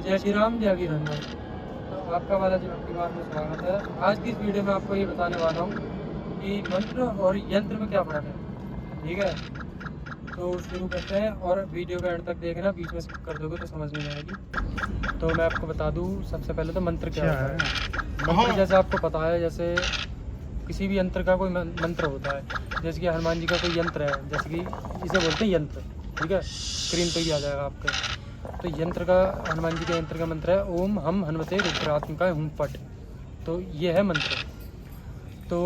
तो जय श्री राम, जय वीर हनुमान। तो आपका बालाजी भक्ति मार्ग में स्वागत है। आज की इस वीडियो में आपको ये बताने वाला हूँ कि मंत्र और यंत्र में क्या फ़र्क है। ठीक है, तो शुरू करते हैं और वीडियो का एंड तक देखना, बीच में स्किप कर दोगे तो समझ नहीं आएगी। तो मैं आपको बता दूँ, सबसे पहले तो मंत्र क्या होता है। मंत्र जैसे आपको पता है, जैसे किसी भी यंत्र का कोई मंत्र होता है। जैसे कि हनुमान जी का कोई यंत्र है, जैसे कि इसे बोलते हैं यंत्र। ठीक है, स्क्रीन पे ही आ जाएगा आपके। तो यंत्र का, हनुमान जी के यंत्र का मंत्र है ओम हम हनुमते रुद्रात्मकाय हुम फट। तो ये है मंत्र। तो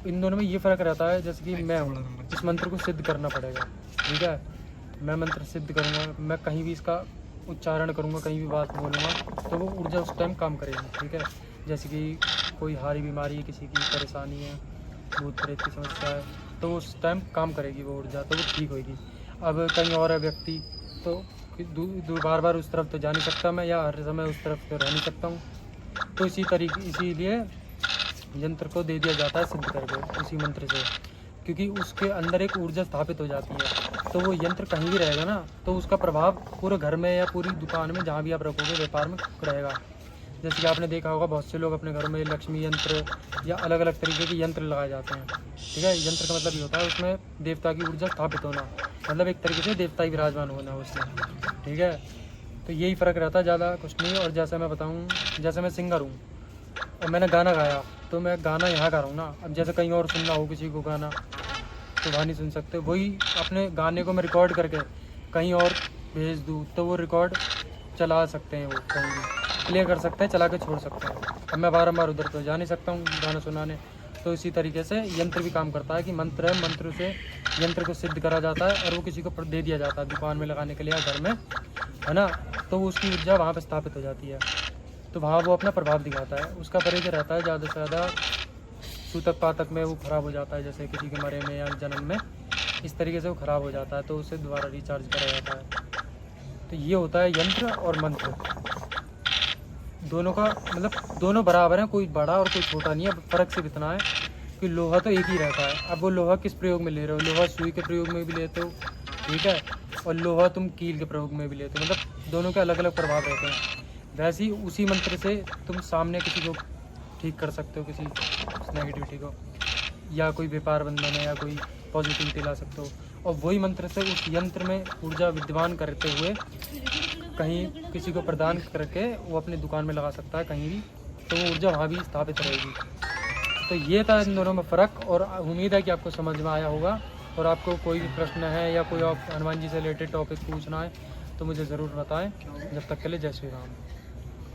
इन दोनों में ये फ़र्क रहता है, जैसे कि मैं हूँ, इस मंत्र को सिद्ध करना पड़ेगा। ठीक है, मैं मंत्र सिद्ध करूँगा, मैं कहीं भी इसका उच्चारण करूँगा, कहीं भी बात बोलूँगा तो वो ऊर्जा उस टाइम काम करेगी। ठीक है, जैसे कि कोई हारी बीमारी है, किसी की परेशानी है, भूत प्रेत की समस्या है, तो उस टाइम काम करेगी वो ऊर्जा, तो वो ठीक होगी। अब कहीं और है व्यक्ति, तो बार बार उस तरफ तो जा नहीं सकता मैं, या हर समय उस तरफ तो रह नहीं सकता हूँ। तो इसीलिए यंत्र को दे दिया जाता है सिद्ध करके उसी मंत्र से, क्योंकि उसके अंदर एक ऊर्जा स्थापित हो जाती है। तो वो यंत्र कहीं भी रहेगा ना, तो उसका प्रभाव पूरे घर में या पूरी दुकान में, जहाँ भी आप रखोगे व्यापार में, रहेगा। जैसे कि आपने देखा होगा, बहुत से लोग अपने घरों में लक्ष्मी यंत्र या अलग अलग तरीके के यंत्र लगाए जाते हैं। ठीक है, यंत्र का मतलब ये होता है उसमें देवता की ऊर्जा स्थापित होना, मतलब एक तरीके से देवता ही विराजमान होना उसमें। ठीक है, तो यही फ़र्क रहता है, ज़्यादा कुछ नहीं। और जैसे मैं बताऊँ, जैसे मैं सिंगर हूँ और मैंने गाना गाया, तो मैं गाना यहाँ गा रहा हूँ ना। अब जैसे कहीं और सुनना हो किसी को गाना, तो वहाँ नहीं सुन सकते। वही अपने गाने को मैं रिकॉर्ड करके कहीं और भेज दूँ, तो वो रिकॉर्ड चला सकते हैं, वो कहीं भी प्ले कर सकते हैं, चला के छोड़ सकते हैं। अब मैं बारम्बार उधर तो जा नहीं सकता हूँ गाना सुनाने। तो इसी तरीके से यंत्र भी काम करता है कि मंत्र है, मंत्र से यंत्र को सिद्ध करा जाता है और वो किसी को दे दिया जाता है दुकान में लगाने के लिए या घर में, है ना। तो उसकी ऊर्जा वहाँ पर स्थापित हो जाती है, तो वहाँ वो अपना प्रभाव दिखाता है। उसका परिचय रहता है ज़्यादा से ज़्यादा सूतक पातक में, वो ख़राब हो जाता है, जैसे किसी के मरे में या जन्म में, इस तरीके से वो ख़राब हो जाता है, तो उसे दोबारा रिचार्ज करा जाता है। तो ये होता है यंत्र और मंत्र। दोनों का मतलब दोनों बराबर हैं, कोई बड़ा और कोई छोटा नहीं है। फ़र्क सिर्फ इतना है कि लोहा तो एक ही रहता है। अब वो लोहा किस प्रयोग में ले रहे हो, लोहा सुई के प्रयोग में भी लेते हो, ठीक है, और लोहा तुम कील के प्रयोग में भी लेते हो, मतलब दोनों के अलग अलग प्रभाव रहते हैं। वैसे ही उसी मंत्र से तुम सामने किसी को ठीक कर सकते हो, किसी नेगेटिविटी को, या कोई व्यापार बंधन है, या कोई पॉजिटिविटी ला सकते हो। और वही मंत्र से उस यंत्र में ऊर्जा विद्यमान करते हुए कहीं किसी को प्रदान करके वो अपनी दुकान में लगा सकता है कहीं भी, तो वो ऊर्जा वहाँ भी स्थापित रहेगी। तो ये था इन दोनों में फ़र्क, और उम्मीद है कि आपको समझ में आया होगा। और आपको कोई भी प्रश्न है या कोई आप हनुमान जी से रिलेटेड टॉपिक पूछना है तो मुझे ज़रूर बताएं। जब तक के लिए जय श्री राम।